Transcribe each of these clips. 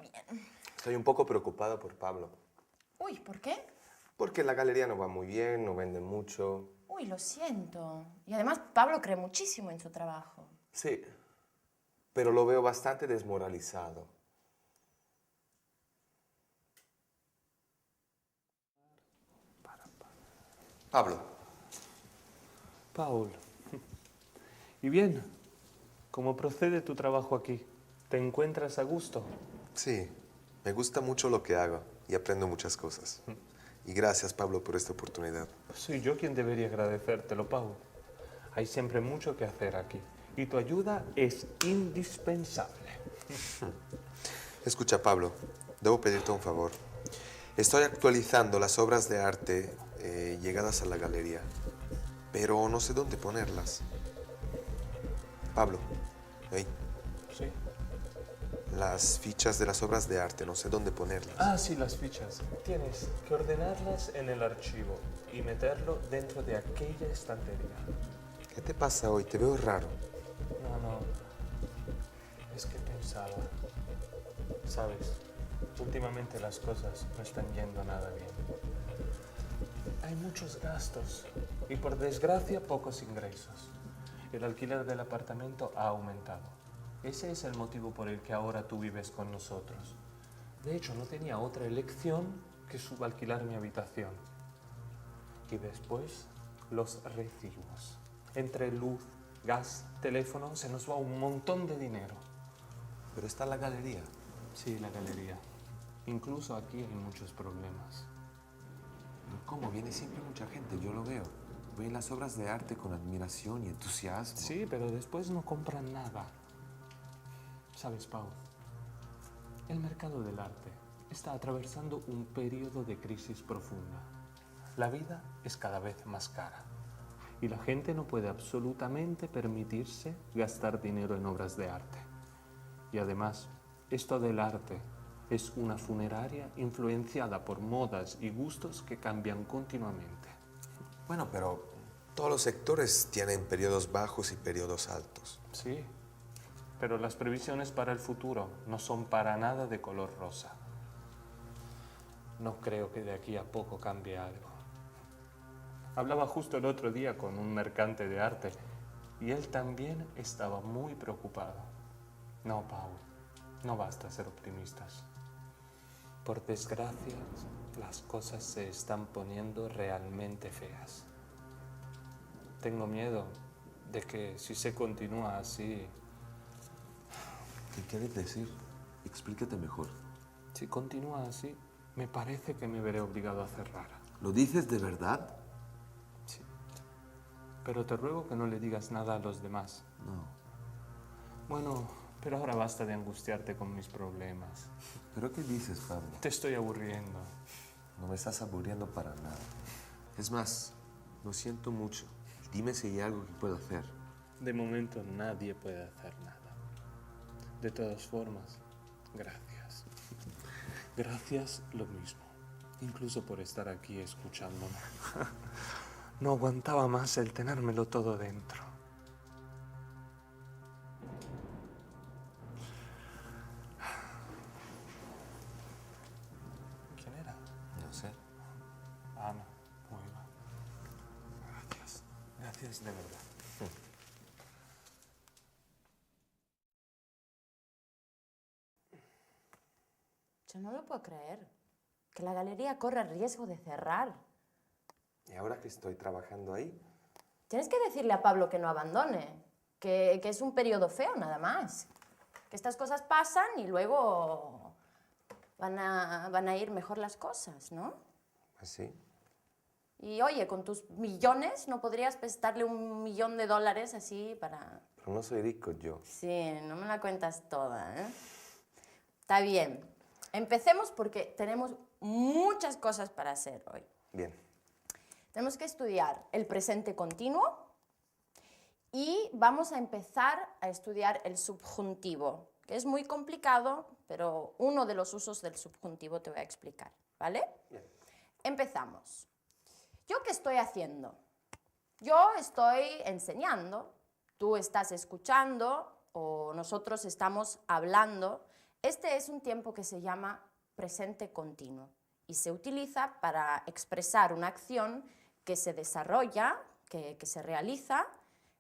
Bien. Estoy un poco preocupado por Pablo. Uy, ¿por qué? Porque la galería no va muy bien, no vende mucho. Uy, lo siento. Y además Pablo cree muchísimo en su trabajo. Sí, pero lo veo bastante desmoralizado. Pablo, Paul, ¿y bien? ¿Cómo procede tu trabajo aquí? ¿Te encuentras a gusto? sí, me gusta mucho lo que hago y aprendo muchas cosas. Y gracias, Pablo, por esta oportunidad. Soy yo quien debería agradecértelo, Paul. Hay siempre mucho que hacer aquí y tu ayuda es indispensable. Escucha, Pablo, debo pedirte un favor. Estoy actualizando las obras de arte llegadas a la galería, pero no sé dónde ponerlas. Pablo, hey, ¿Sí? las fichas de las obras de arte, no sé dónde ponerlas. Ah, sí, las fichas. Tienes que ordenarlas en el archivo y meterlo dentro de aquella estantería. ¿Qué te pasa hoy? Te veo raro. No, es que pensaba, sabes, últimamente las cosas no están yendo nada bien. Hay muchos gastos y por desgracia pocos ingresos. El alquiler del apartamento ha aumentado. Ese es el motivo por el que ahora tú vives con nosotros. De hecho, no tenía otra elección que subalquilar mi habitación. Y después, los recibos. Entre luz, gas, teléfono, se nos va un montón de dinero. Pero está la galería. Sí, la galería. Incluso aquí hay muchos problemas. Pero ¿cómo? Viene siempre mucha gente, yo lo veo. Ven las obras de arte con admiración y entusiasmo. Sí, pero después no compran nada. ¿Sabes, Pau? El mercado del arte está atravesando un periodo de crisis profunda. La vida es cada vez más cara y la gente no puede absolutamente permitirse gastar dinero en obras de arte. Y además, esto del arte es una funeraria influenciada por modas y gustos que cambian continuamente. Bueno, pero todos los sectores tienen periodos bajos y periodos altos. Sí, pero las previsiones para el futuro no son para nada de color rosa. No creo que de aquí a poco cambie algo. Hablaba justo el otro día con un mercante de arte y él también estaba muy preocupado. No, Paul, no basta ser optimistas. Por desgracia, las cosas se están poniendo realmente feas. Tengo miedo de que si se continúa así, ¿Qué quieres decir? Explícate mejor. si continúa así, me parece que me veré obligado a cerrar. ¿Lo dices de verdad? Sí. Pero te ruego que no le digas nada a los demás. No. Bueno, pero ahora basta de angustiarte con mis problemas. ¿Pero qué dices, Pablo? Te estoy aburriendo. No me estás aburriendo para nada. Es más, lo siento mucho. Dime si hay algo que puedo hacer. De momento nadie puede hacer nada. De todas formas, gracias. Gracias lo mismo. Incluso por estar aquí escuchándome. No aguantaba más el tenérmelo todo dentro. ¿Quién era? No sé. Ana. Muy bien. Gracias. Gracias de verdad. Yo no lo puedo creer. Que la galería corre el riesgo de cerrar. ¿Y ahora que estoy trabajando ahí? Tienes que decirle a Pablo que no abandone. Que es un periodo feo nada más. Que estas cosas pasan y luego van a ir mejor las cosas, ¿no? Pues sí. Y oye, con tus millones, ¿no podrías prestarle $1.000.000 así para...? Pero no soy rico yo. Sí, no me la cuentas toda, ¿eh? Está bien. Empecemos porque tenemos muchas cosas para hacer hoy. Bien. Tenemos que estudiar el presente continuo y vamos a empezar a estudiar el subjuntivo, que es muy complicado, pero uno de los usos del subjuntivo te voy a explicar, ¿vale? Bien. Empezamos. ¿Yo qué estoy haciendo? Yo estoy enseñando, tú estás escuchando o nosotros estamos hablando Este es un tiempo que se llama presente continuo y se utiliza para expresar una acción que se desarrolla, que se realiza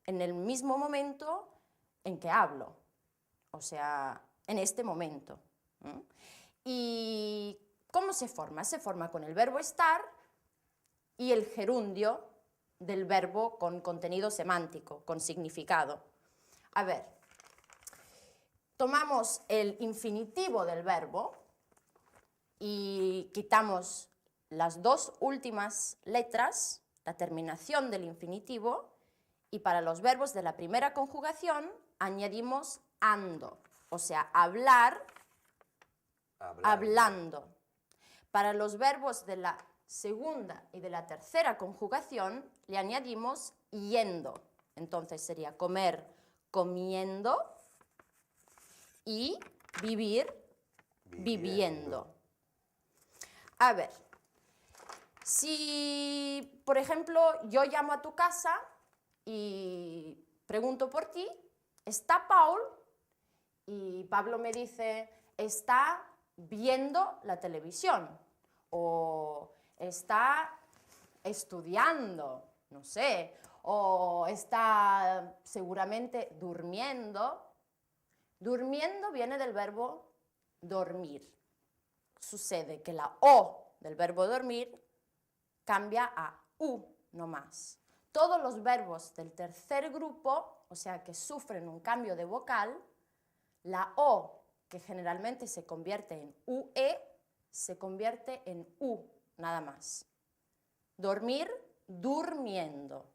en el mismo momento en que hablo, o sea, en este momento. ¿Y cómo se forma? Se forma con el verbo estar y el gerundio del verbo con contenido semántico, con significado. A ver, tomamos el infinitivo del verbo y quitamos las dos últimas letras, la terminación del infinitivo, y para los verbos de la primera conjugación añadimos ando, o sea, hablar, hablando. Para los verbos de la segunda y de la tercera conjugación le añadimos yendo. Entonces sería comer, comiendo, y vivir, viviendo. A ver, si por ejemplo yo llamo a tu casa y pregunto por ti, ¿está Paul? Y Pablo me dice, está viendo la televisión o está estudiando, no sé, o está seguramente durmiendo. Durmiendo viene del verbo dormir. Sucede que la O del verbo dormir cambia a U no más. Todos los verbos del tercer grupo, o sea, que sufren un cambio de vocal, la O, que generalmente se convierte en UE, se convierte en U, nada más. Dormir, durmiendo.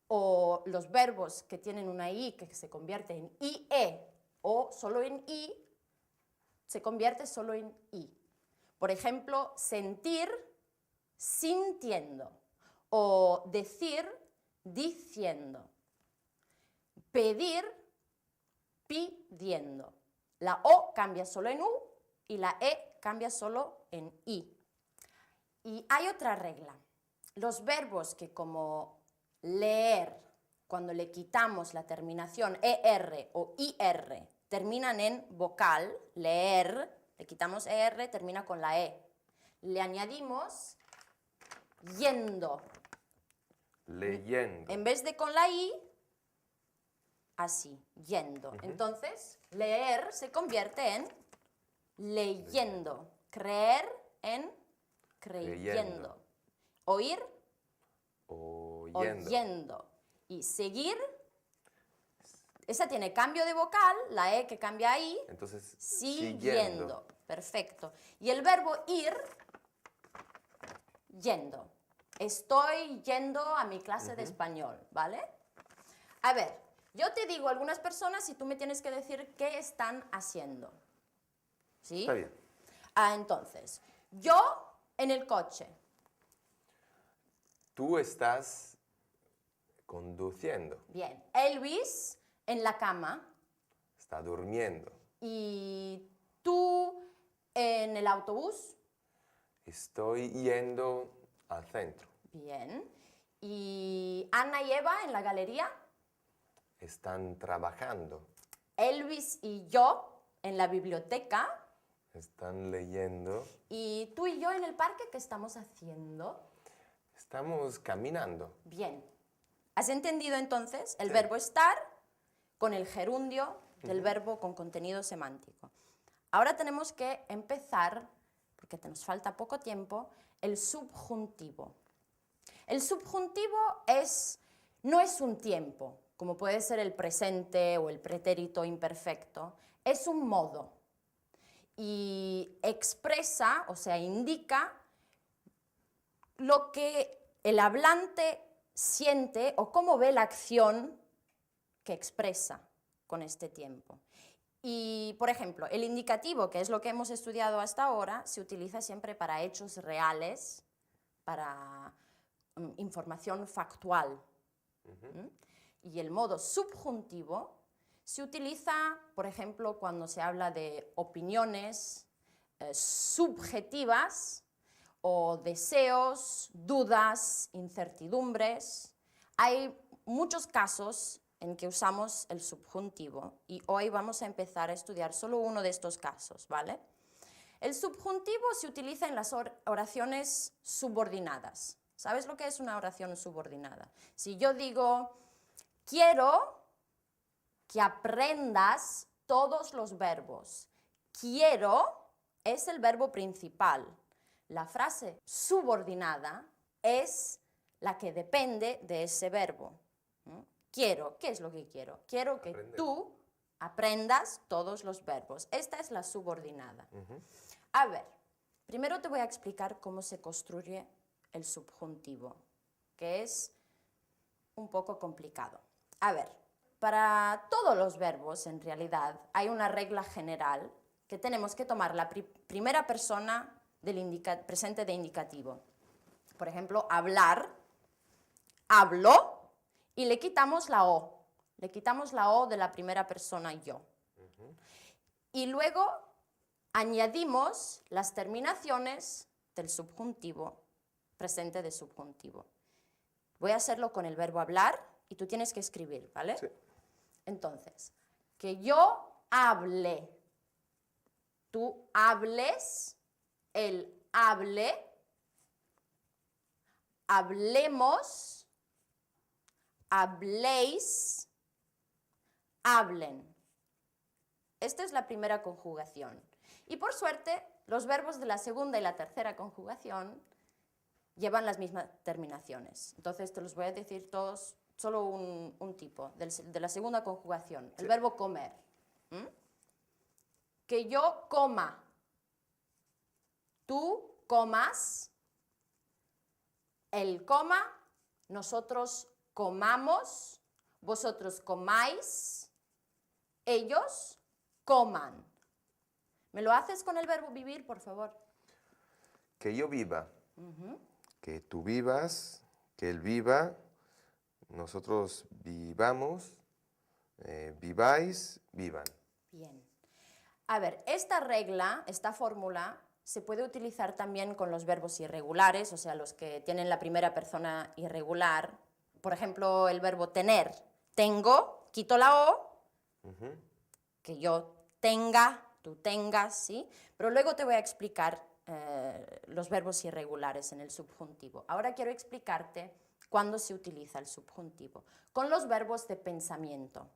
O los verbos que tienen una I que se convierte en IE o solo en I, se convierte solo en I. Por ejemplo, sentir, sintiendo. O decir, diciendo. Pedir, pidiendo. La O cambia solo en U y la E cambia solo en I. Y hay otra regla. Los verbos que como leer, cuando le quitamos la terminación ER o IR, terminan en vocal, leer, le quitamos ER, termina con la E. Le añadimos yendo. Leyendo. En vez de con la I, así, yendo. Entonces, leer se convierte en leyendo. Creer en creyendo. Oír, oyendo. Y seguir, esa tiene cambio de vocal, la E que cambia ahí. Entonces, siguiendo. Perfecto. Y el verbo ir, yendo. Estoy yendo a mi clase de español, ¿vale? A ver, yo te digo algunas personas y tú me tienes que decir qué están haciendo. ¿Sí? Está bien. Entonces, yo en el coche. Tú estás conduciendo. Bien. Elvis en la cama. Está durmiendo. Y tú en el autobús. Estoy yendo al centro. Bien. Y Ana y Eva en la galería. Están trabajando. Elvis y yo en la biblioteca. Están leyendo. Y tú y yo en el parque, ¿qué estamos haciendo? Estamos caminando. Bien. ¿Has entendido entonces el verbo estar con el gerundio del verbo con contenido semántico? Ahora tenemos que empezar, porque nos falta poco tiempo, el subjuntivo. El subjuntivo no es un tiempo, como puede ser el presente o el pretérito imperfecto, es un modo. Y expresa, o sea, indica lo que el hablante siente o cómo ve la acción que expresa con este tiempo. Y, por ejemplo, el indicativo, que es lo que hemos estudiado hasta ahora, se utiliza siempre para hechos reales, para información factual. Y el modo subjuntivo se utiliza, por ejemplo, cuando se habla de opiniones subjetivas o deseos, dudas, incertidumbres. Hay muchos casos en que usamos el subjuntivo y hoy vamos a empezar a estudiar solo uno de estos casos, ¿vale? El subjuntivo se utiliza en las oraciones subordinadas. ¿Sabes lo que es una oración subordinada? Si yo digo, quiero que aprendas todos los verbos. Quiero es el verbo principal. La frase subordinada es la que depende de ese verbo. Quiero, ¿qué es lo que quiero? Quiero que tú aprendas todos los verbos. Esta es la subordinada. A ver, primero te voy a explicar cómo se construye el subjuntivo, que es un poco complicado. A ver, para todos los verbos, en realidad, hay una regla general que tenemos que tomar la primera persona del presente de indicativo. Por ejemplo, hablar, hablo, y le quitamos la O. Le quitamos la O de la primera persona yo. Y luego añadimos las terminaciones del subjuntivo, presente de subjuntivo. Voy a hacerlo con el verbo hablar y tú tienes que escribir, ¿vale? Sí. Entonces, que yo hable, tú hables, él hable, hablemos, habléis, hablen. Esta es la primera conjugación. Y por suerte, los verbos de la segunda y la tercera conjugación llevan las mismas terminaciones. Entonces te los voy a decir todos, solo un tipo, de la segunda conjugación. El verbo comer. Que yo coma, tú comas, él coma, nosotros comamos, vosotros comáis, ellos coman. ¿Me lo haces con el verbo vivir, por favor? Que yo viva, que tú vivas, que él viva, nosotros vivamos, viváis, vivan. Bien. A ver, esta regla, esta fórmula, se puede utilizar también con los verbos irregulares, o sea, los que tienen la primera persona irregular. Por ejemplo, el verbo tener. Tengo, quito la O, que yo tenga, tú tengas, ¿sí? Pero luego te voy a explicar los verbos irregulares en el subjuntivo. Ahora quiero explicarte cuándo se utiliza el subjuntivo. Con los verbos de pensamiento.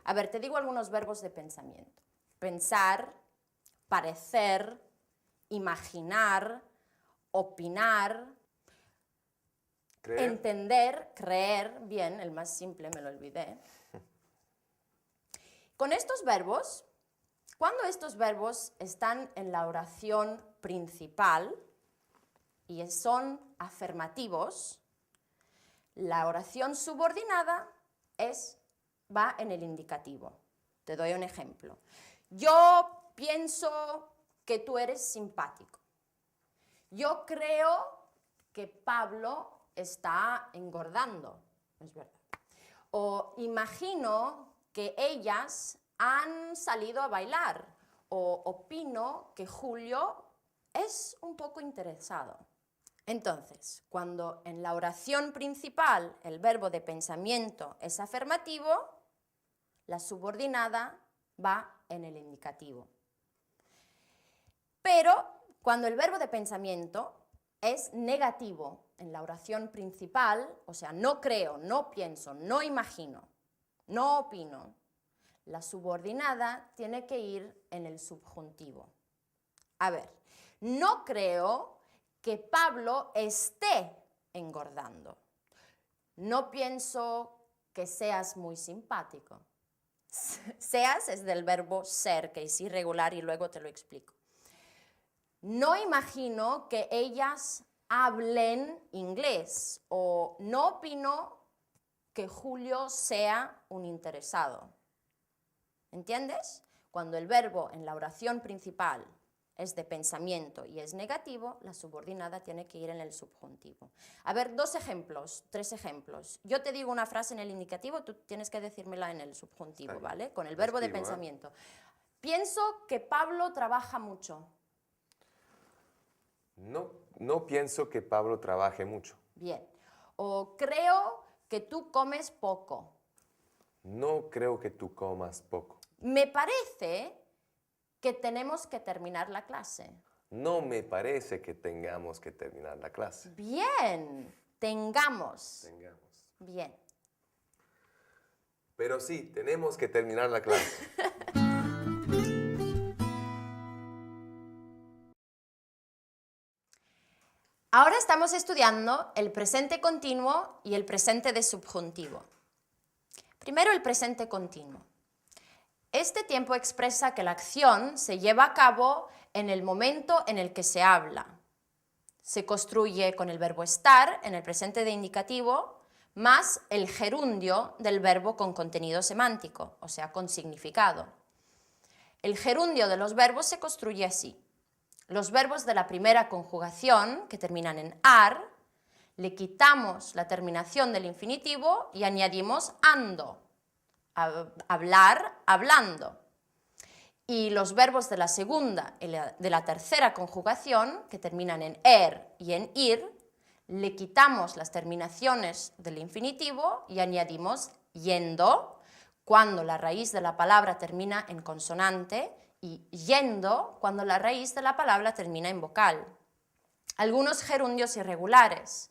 A ver, te digo algunos verbos de pensamiento. Pensar, parecer, imaginar, opinar, creer. Entender, creer, bien, el más simple me lo olvidé. Con estos verbos, cuando estos verbos están en la oración principal y son afirmativos, la oración subordinada va en el indicativo. Te doy un ejemplo. Yo pienso que tú eres simpático. Yo creo que Pablo está engordando. Es verdad. O imagino que ellas han salido a bailar. O opino que Julio es un poco interesado. Entonces, cuando en la oración principal el verbo de pensamiento es afirmativo, la subordinada va en el indicativo. Pero cuando el verbo de pensamiento es negativo en la oración principal, o sea, no creo, no pienso, no imagino, no opino, la subordinada tiene que ir en el subjuntivo. A ver, no creo que Pablo esté engordando. No pienso que seas muy simpático. Seas es del verbo ser, que es irregular y luego te lo explico. No imagino que ellas hablen inglés o no opino que Julio sea un interesado. ¿Entiendes? Cuando el verbo en la oración principal es de pensamiento y es negativo, la subordinada tiene que ir en el subjuntivo. A ver, 2 ejemplos, 3 ejemplos. Yo te digo una frase en el indicativo, tú tienes que decírmela en el subjuntivo, ¿vale? Con el verbo de pensamiento. Pienso que Pablo trabaja mucho. No pienso que Pablo trabaje mucho. Bien. O creo que tú comes poco. No creo que tú comas poco. Me parece que tenemos que terminar la clase. No me parece que tengamos que terminar la clase. Bien, tengamos. Bien. Pero sí, tenemos que terminar la clase. Ahora estamos estudiando el presente continuo y el presente de subjuntivo. Primero el presente continuo. Este tiempo expresa que la acción se lleva a cabo en el momento en el que se habla. Se construye con el verbo estar en el presente de indicativo más el gerundio del verbo con contenido semántico, o sea, con significado. El gerundio de los verbos se construye así. Los verbos de la primera conjugación, que terminan en ar, le quitamos la terminación del infinitivo y añadimos ando, hablar, hablando. Y los verbos de la segunda y de la tercera conjugación, que terminan en er y en ir, le quitamos las terminaciones del infinitivo y añadimos yendo, cuando la raíz de la palabra termina en consonante, y yendo cuando la raíz de la palabra termina en vocal. Algunos gerundios irregulares: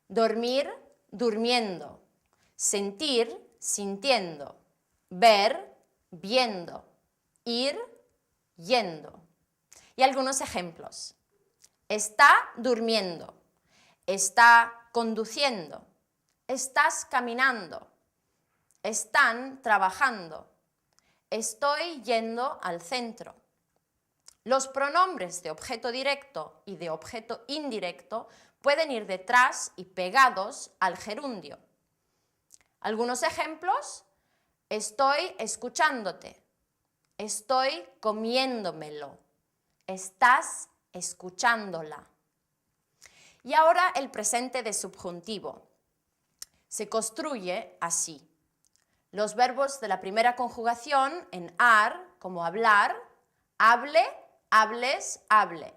dormir, durmiendo; sentir, sintiendo; ver, viendo; ir, yendo. Y algunos ejemplos: está durmiendo; está conduciendo; estás caminando; están trabajando; estoy yendo al centro. Los pronombres de objeto directo y de objeto indirecto pueden ir detrás y pegados al gerundio. Algunos ejemplos: estoy escuchándote; estoy comiéndomelo; estás escuchándola. Y ahora el presente de subjuntivo. Se construye así. Los verbos de la primera conjugación en ar, como hablar, hable, hables, hable;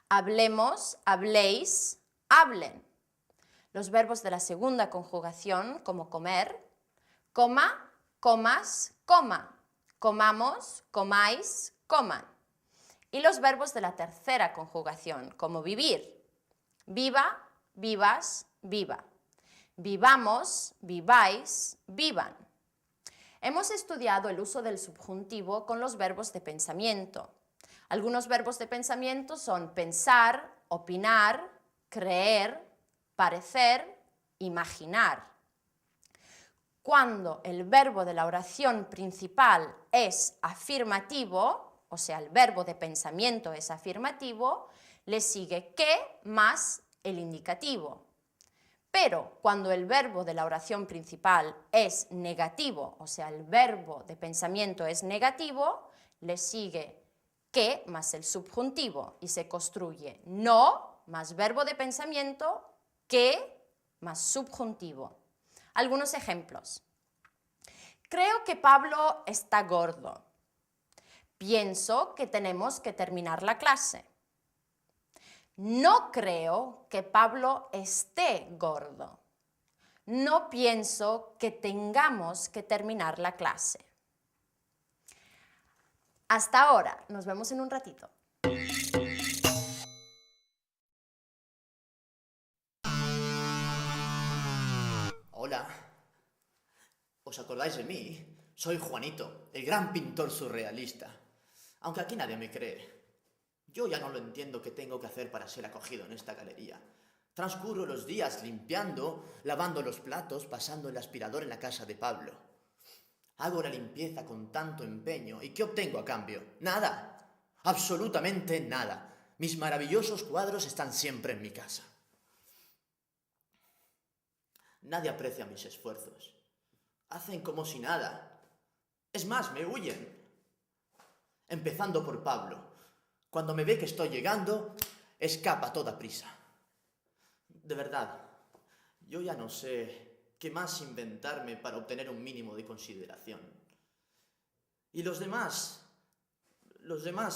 hablemos, habléis, hablen. Los verbos de la segunda conjugación, como comer, coma, comas, coma; comamos, comáis, coman. Y los verbos de la tercera conjugación, como vivir, viva, vivas, viva; vivamos, viváis, vivan. Hemos estudiado el uso del subjuntivo con los verbos de pensamiento. Algunos verbos de pensamiento son pensar, opinar, creer, parecer, imaginar. Cuando el verbo de la oración principal es afirmativo, o sea, el verbo de pensamiento es afirmativo, le sigue que más el indicativo. Pero cuando el verbo de la oración principal es negativo, o sea, el verbo de pensamiento es negativo, le sigue que más el subjuntivo y se construye no más verbo de pensamiento, que más subjuntivo. Algunos ejemplos. Creo que Pablo está gordo. Pienso que tenemos que terminar la clase. No creo que Pablo esté gordo. No pienso que tengamos que terminar la clase. Hasta ahora, nos vemos en un ratito. Hola. ¿Os acordáis de mí? Soy Juanito, el gran pintor surrealista. Aunque aquí nadie me cree. Yo ya no lo entiendo qué tengo que hacer para ser acogido en esta galería. Transcurro los días limpiando, lavando los platos, pasando el aspirador en la casa de Pablo. Hago la limpieza con tanto empeño. ¿Y qué obtengo a cambio? Nada. Absolutamente nada. Mis maravillosos cuadros están siempre en mi casa. Nadie aprecia mis esfuerzos. Hacen como si nada. Es más, me huyen. Empezando por Pablo. Cuando me ve que estoy llegando, escapa a toda prisa. De verdad, yo ya no sé qué más inventarme para obtener un mínimo de consideración. Y los demás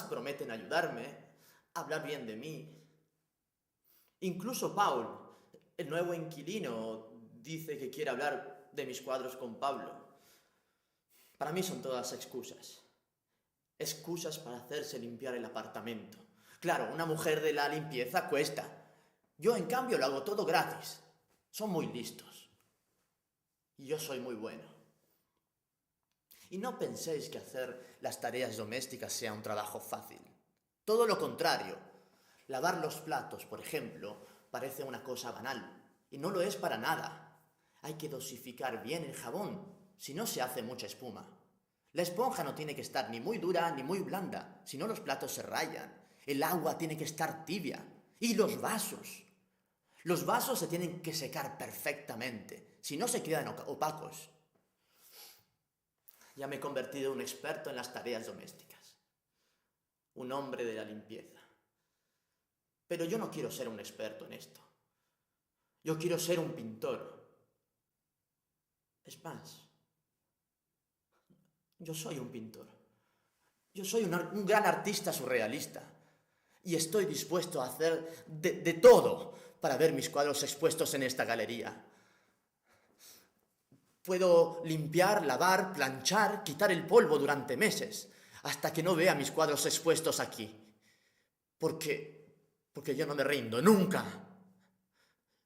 prometen ayudarme, hablar bien de mí. Incluso Paul, el nuevo inquilino, dice que quiere hablar de mis cuadros con Pablo. Para mí son todas excusas. Excusas para hacerse limpiar el apartamento. Claro, una mujer de la limpieza cuesta. Yo, en cambio, lo hago todo gratis. Son muy listos. Y yo soy muy bueno. Y no penséis que hacer las tareas domésticas sea un trabajo fácil. Todo lo contrario. Lavar los platos, por ejemplo, parece una cosa banal. Y no lo es para nada. Hay que dosificar bien el jabón, si no se hace mucha espuma. La esponja no tiene que estar ni muy dura ni muy blanda, si no los platos se rayan. El agua tiene que estar tibia. Y los vasos. Los vasos se tienen que secar perfectamente, si no se quedan opacos. Ya me he convertido en un experto en las tareas domésticas. Un hombre de la limpieza. Pero yo no quiero ser un experto en esto. Yo quiero ser un pintor. Es más, yo soy un pintor. Yo soy un gran artista surrealista. Y estoy dispuesto a hacer de todo para ver mis cuadros expuestos en esta galería. Puedo limpiar, lavar, planchar, quitar el polvo durante meses, hasta que no vea mis cuadros expuestos aquí. Porque yo no me rindo, nunca.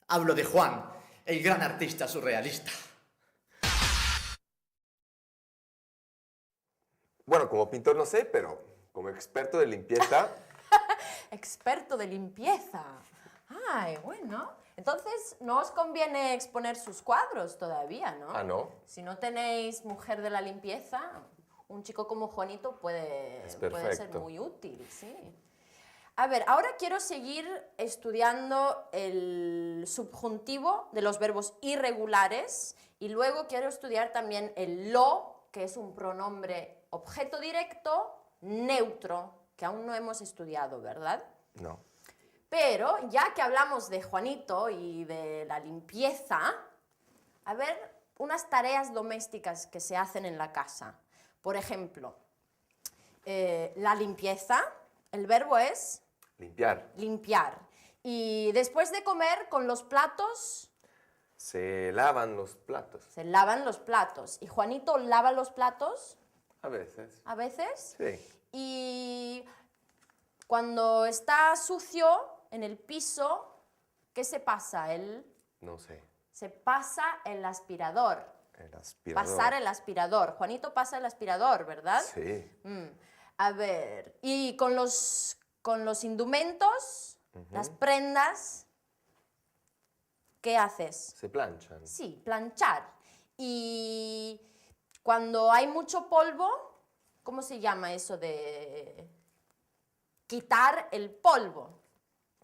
Hablo de Juan, el gran artista surrealista. Bueno, como pintor no sé, pero como experto de limpieza... Experto de limpieza. Ay, bueno. Entonces, no os conviene exponer sus cuadros todavía, ¿no? Ah, ¿no? Si no tenéis mujer de la limpieza, un chico como Juanito puede ser perfecto. muy útil, sí. A ver, ahora quiero seguir estudiando el subjuntivo de los verbos irregulares y luego quiero estudiar también el lo, que es un pronombre objeto directo neutro, que aún no hemos estudiado, ¿verdad? No. Pero ya que hablamos de Juanito y de la limpieza, a ver unas tareas domésticas que se hacen en la casa. Por ejemplo, la limpieza, el verbo es Limpiar. limpiar. Y después de comer, con los platos, Se lavan los platos. se lavan los platos. ¿Y Juanito lava los platos A veces. a veces? Sí. Y cuando está sucio en el piso, ¿qué se pasa? No sé. Se pasa el aspirador. El aspirador. Pasar el aspirador. Juanito pasa el aspirador, ¿verdad? Sí. A ver, y con los indumentos, las prendas, ¿qué haces? Se planchan. Sí, planchar. Y cuando hay mucho polvo, ¿cómo se llama eso de quitar el polvo?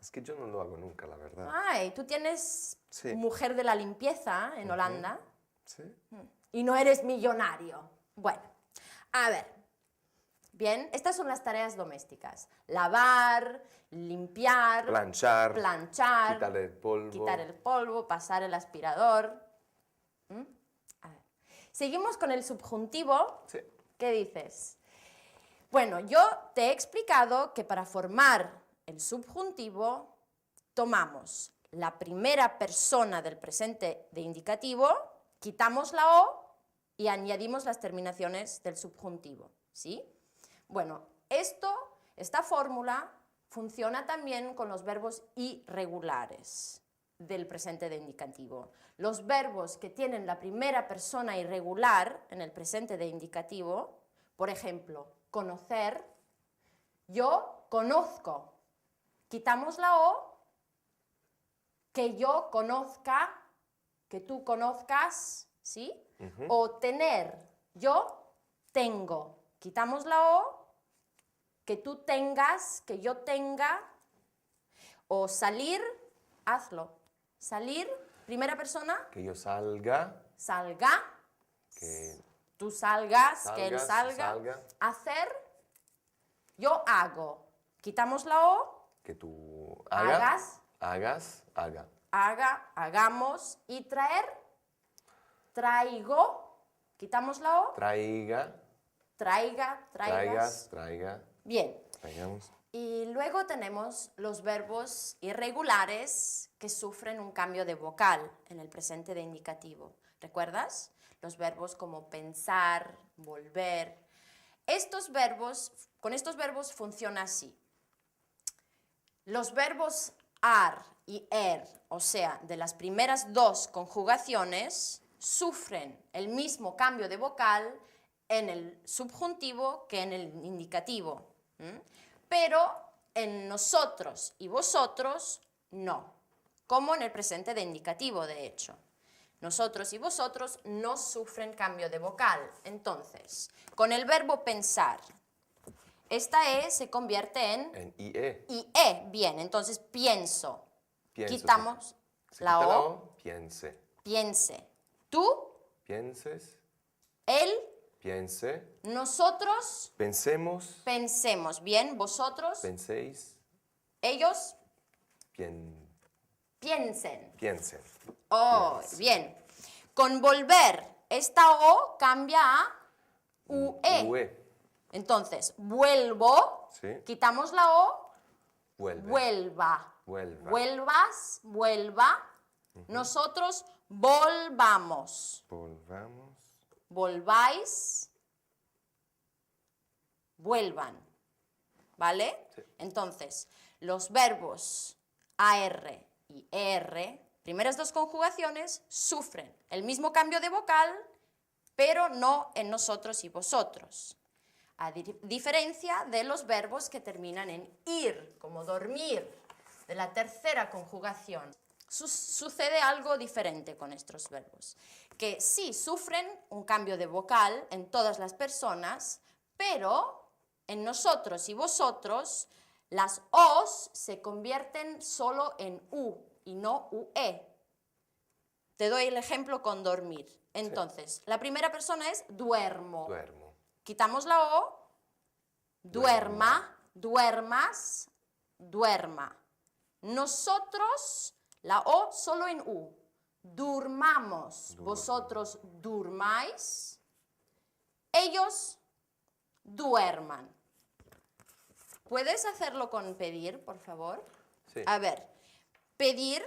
Es que yo no lo hago nunca, la verdad. Ay, tú tienes Sí. mujer de la limpieza en Holanda Sí. y no eres millonario. Bueno, a ver. Bien, estas son las tareas domésticas. Lavar, limpiar, Planchar. planchar, Quitar el polvo. pasar el aspirador. A ver. Seguimos con el subjuntivo. Sí. ¿Qué dices? Bueno, yo te he explicado que para formar el subjuntivo tomamos la primera persona del presente de indicativo, quitamos la O y añadimos las terminaciones del subjuntivo, ¿sí? Bueno, esta fórmula funciona también con los verbos irregulares del presente de indicativo. Los verbos que tienen la primera persona irregular en el presente de indicativo, por ejemplo, conocer, yo conozco. Quitamos la O, que yo conozca, que tú conozcas, ¿sí? O tener, yo tengo. Quitamos la O, que tú tengas, que yo tenga. O salir, hazlo. Salir, primera persona, Que yo salga. salga. Que Tú salgas, que él salga. salga. Hacer, yo hago. Quitamos la O, Que tú Hagas. haga. haga, hagamos. Y traer, traigo. Quitamos la O, Traiga. traiga, traigas. Traiga. Bien. Traigamos. Y luego tenemos los verbos irregulares que sufren un cambio de vocal en el presente de indicativo. ¿Recuerdas? los verbos como pensar, volver. Con estos verbos funciona así. Los verbos ar y o sea, de las primeras dos conjugaciones, sufren el mismo cambio de vocal en el subjuntivo que en el indicativo. Pero en nosotros y vosotros no, como en el presente de indicativo, de hecho. Nosotros y vosotros no sufren cambio de vocal. Entonces, con el verbo pensar, esta E se convierte en IE. IE. Bien, entonces pienso. Pienso. Quitamos Se la quita O. Piense. Piense. Tú, Pienses. él, Piense. nosotros, Pensemos. pensemos. Bien, vosotros, Penséis. ellos, Piensen. piensen. Oh, bien. Con volver, esta O cambia a UE. UE. Entonces, vuelvo, Sí. quitamos la O, Vuelve. vuelva. Vuelva. Vuelvas, vuelva. Nosotros volvamos. Volvamos. Volváis, vuelvan. ¿Vale? Sí. Entonces, los verbos AR y ER, primeras dos conjugaciones, sufren el mismo cambio de vocal, pero no en nosotros y vosotros. A diferencia de los verbos que terminan en ir, como dormir, de la tercera conjugación. Sucede algo diferente con estos verbos, que sí sufren un cambio de vocal en todas las personas, pero en nosotros y vosotros las O's se convierten solo en U y no UE. Te doy el ejemplo con dormir. Entonces, la primera persona es duermo. Duermo. Quitamos la O, duerma, duermas, duerma. Nosotros, la O solo en U. Durmamos, vosotros durmáis, ellos duerman. ¿Puedes hacerlo con pedir, por favor? Sí. A ver, pedir,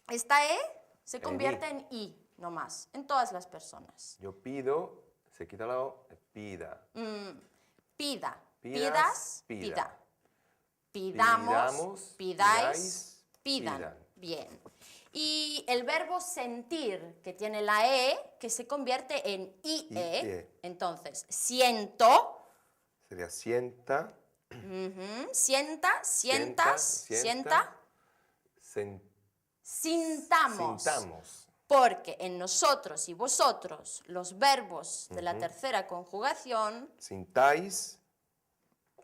esta E se En convierte I. en I nomás, en todas las personas. Yo pido, se quita la O, pida. Pida, Pidas, pidas, pida. pida. Pidamos, Pidamos, pidáis, pidáis, pidan. pidan. Bien. Y el verbo sentir, que tiene la E, que se convierte en IE. IE. Entonces, siento, Sería sienta. sienta, sientas, sienta, sintamos. Sintamos. Porque en nosotros y vosotros, los verbos de la tercera conjugación, Sintáis.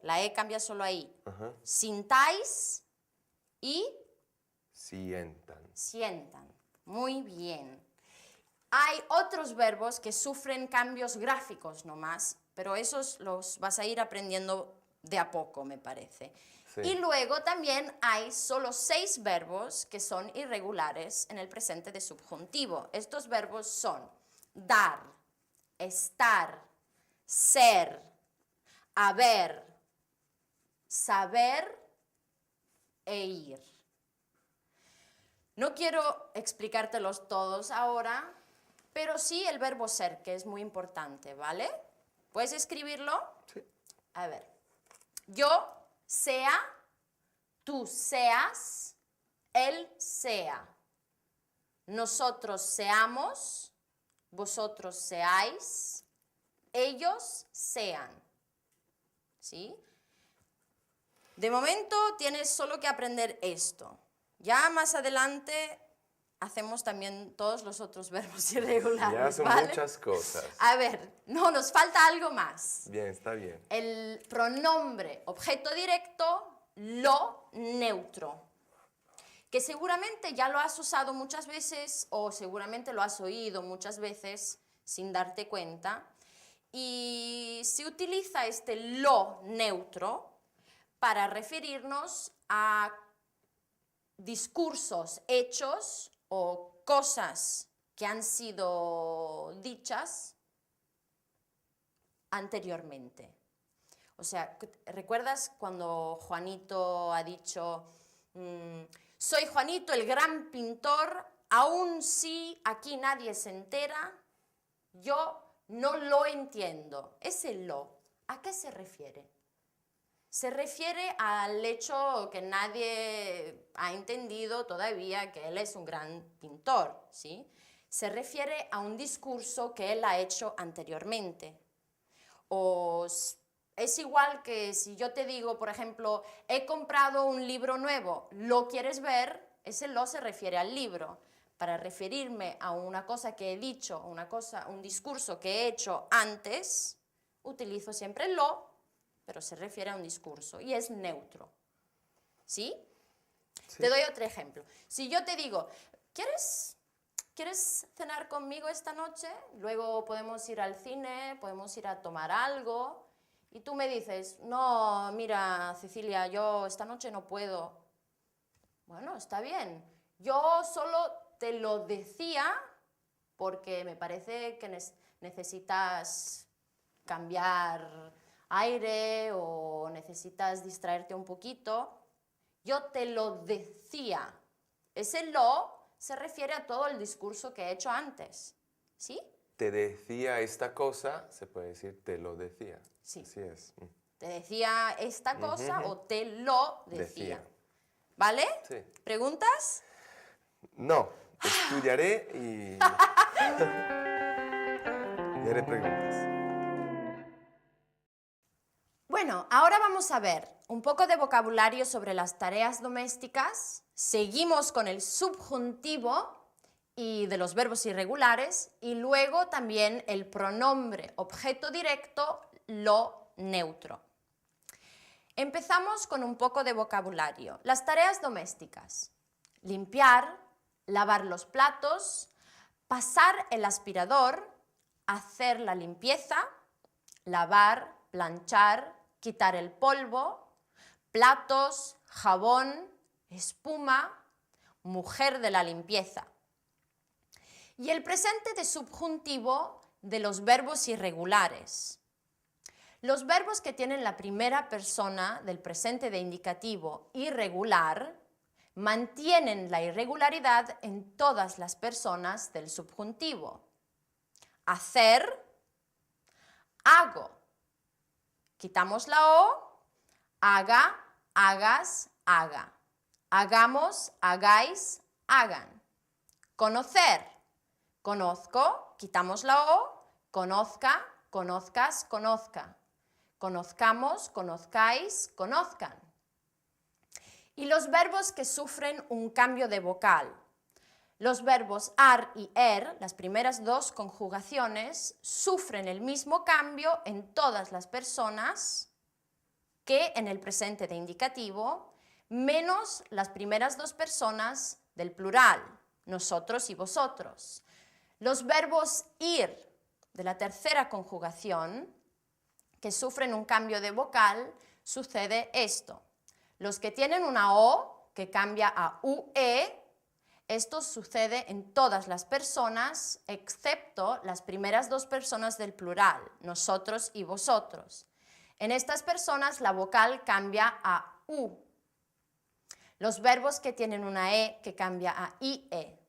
la E cambia solo ahí. Ajá. Sintáis y Sientan. sientan. Muy bien. Hay otros verbos que sufren cambios gráficos nomás, pero esos los vas a ir aprendiendo de a poco, me parece. Sí. Y luego también hay solo 6 verbos que son irregulares en el presente de subjuntivo. Estos verbos son dar, estar, ser, haber, saber e ir. No quiero explicártelos todos ahora, pero sí el verbo ser, que es muy importante, ¿vale? ¿Puedes escribirlo? Sí. A ver. Yo sea, tú seas, él sea. Nosotros seamos, vosotros seáis, ellos sean. ¿Sí? De momento tienes solo que aprender esto. Ya más adelante hacemos también todos los otros verbos irregulares, Ya son ¿vale? muchas cosas. A ver, no, nos falta algo más. Bien, está bien. El pronombre objeto directo, lo neutro, que seguramente ya lo has usado muchas veces o seguramente lo has oído muchas veces sin darte cuenta. Y se utiliza este lo neutro para referirnos a discursos, hechos o cosas que han sido dichas anteriormente. O sea, ¿recuerdas cuando Juanito ha dicho, soy Juanito el gran pintor, aun si aquí nadie se entera? yo no lo entiendo. Ese lo, ¿a qué se refiere? Se refiere al hecho que nadie ha entendido todavía que él es un gran pintor, ¿sí? Se refiere a un discurso que él ha hecho anteriormente. Es igual que si yo te digo, por ejemplo, he comprado un libro nuevo, ¿lo quieres ver? Ese lo se refiere al libro. Para referirme a una cosa que he dicho, un discurso que he hecho antes, utilizo siempre el lo, pero se refiere a un discurso y es neutro. ¿Sí? Sí. Te doy otro ejemplo. Si yo te digo, ¿quieres cenar conmigo esta noche? Luego podemos ir al cine, podemos ir a tomar algo. Y tú me dices, no, mira, Cecilia, yo esta noche no puedo. Bueno, está bien. Yo solo te lo decía porque me parece que necesitas cambiar aire o necesitas distraerte un poquito. Yo te lo decía. Ese lo se refiere a todo el discurso que he hecho antes. ¿Sí? Te decía esta cosa, se puede decir te lo decía. Sí. Así es. Te decía esta cosa o te lo decía. Decía. ¿Vale? Sí. ¿Preguntas? No, estudiaré y... y haré preguntas. Bueno, ahora vamos a ver un poco de vocabulario sobre las tareas domésticas. Seguimos con el subjuntivo y de los verbos irregulares y luego también el pronombre objeto directo, lo neutro. Empezamos con un poco de vocabulario. Las tareas domésticas. Limpiar, lavar los platos, pasar el aspirador, hacer la limpieza, lavar, planchar, quitar el polvo, platos, jabón, espuma, mujer de la limpieza. Y el presente de subjuntivo de los verbos irregulares. Los verbos que tienen la primera persona del presente de indicativo irregular mantienen la irregularidad en todas las personas del subjuntivo. Hacer, hago. Quitamos la O, haga, hagas, haga. Hagamos, hagáis, hagan. Conocer, conozco, quitamos la O, conozca, conozcas, conozca. Conozcamos, conozcáis, conozcan. Y los verbos que sufren un cambio de vocal. Los verbos ar y er, las primeras dos conjugaciones, sufren el mismo cambio en todas las personas que en el presente de indicativo, menos las primeras dos personas del plural, nosotros y vosotros. Los verbos ir, de la tercera conjugación, que sufren un cambio de vocal, sucede esto. Los que tienen una O, que cambia a UE, esto sucede en todas las personas, excepto las primeras dos personas del plural, nosotros y vosotros. En estas personas la vocal cambia a U. Los verbos que tienen una E que cambia a IE.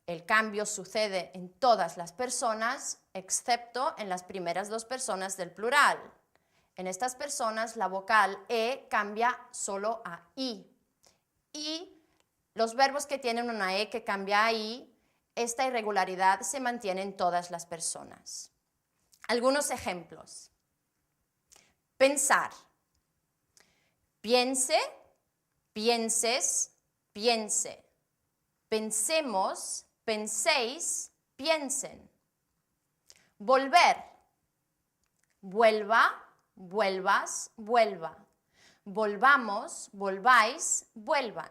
El cambio sucede en todas las personas, excepto en las primeras dos personas del plural. En estas personas la vocal E cambia solo a I. Y los verbos que tienen una E que cambia a I, esta irregularidad se mantiene en todas las personas. Algunos ejemplos. Pensar. Piense, pienses, piense. Pensemos, penséis, piensen. Volver. Vuelva, vuelvas, vuelva. Volvamos, volváis, vuelvan.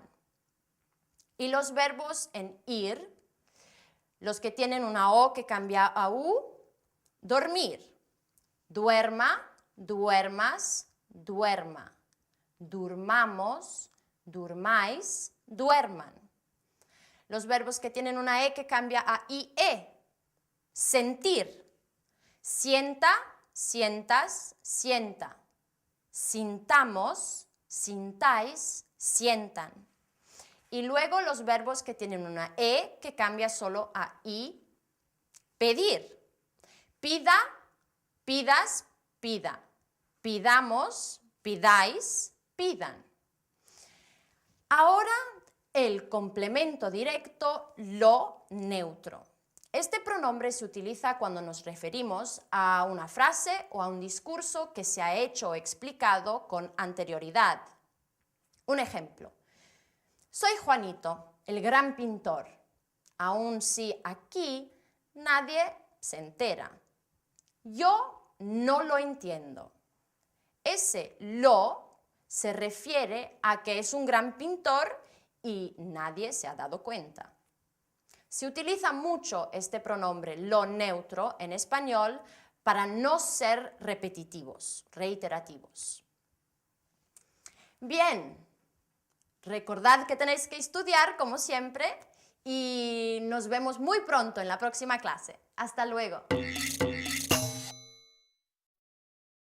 Y los verbos en ir, los que tienen una O que cambia a U, dormir. Duerma, duermas, duerma. Durmamos, durmáis, duerman. Los verbos que tienen una E que cambia a IE. Sentir. Sienta, sientas, sienta. Sintamos, sintáis, sientan. Y luego los verbos que tienen una E que cambia solo a I. Pedir. Pida, pidas, pida. Pidamos, pidáis, pidan. Ahora el complemento directo lo neutro. Este pronombre se utiliza cuando nos referimos a una frase o a un discurso que se ha hecho o explicado con anterioridad. Un ejemplo. Soy Juanito, el gran pintor, aun si aquí nadie se entera. Yo no lo entiendo. Ese lo se refiere a que es un gran pintor y nadie se ha dado cuenta. Se utiliza mucho este pronombre lo neutro en español para no ser repetitivos, reiterativos. Bien, recordad que tenéis que estudiar como siempre y nos vemos muy pronto en la próxima clase. Hasta luego.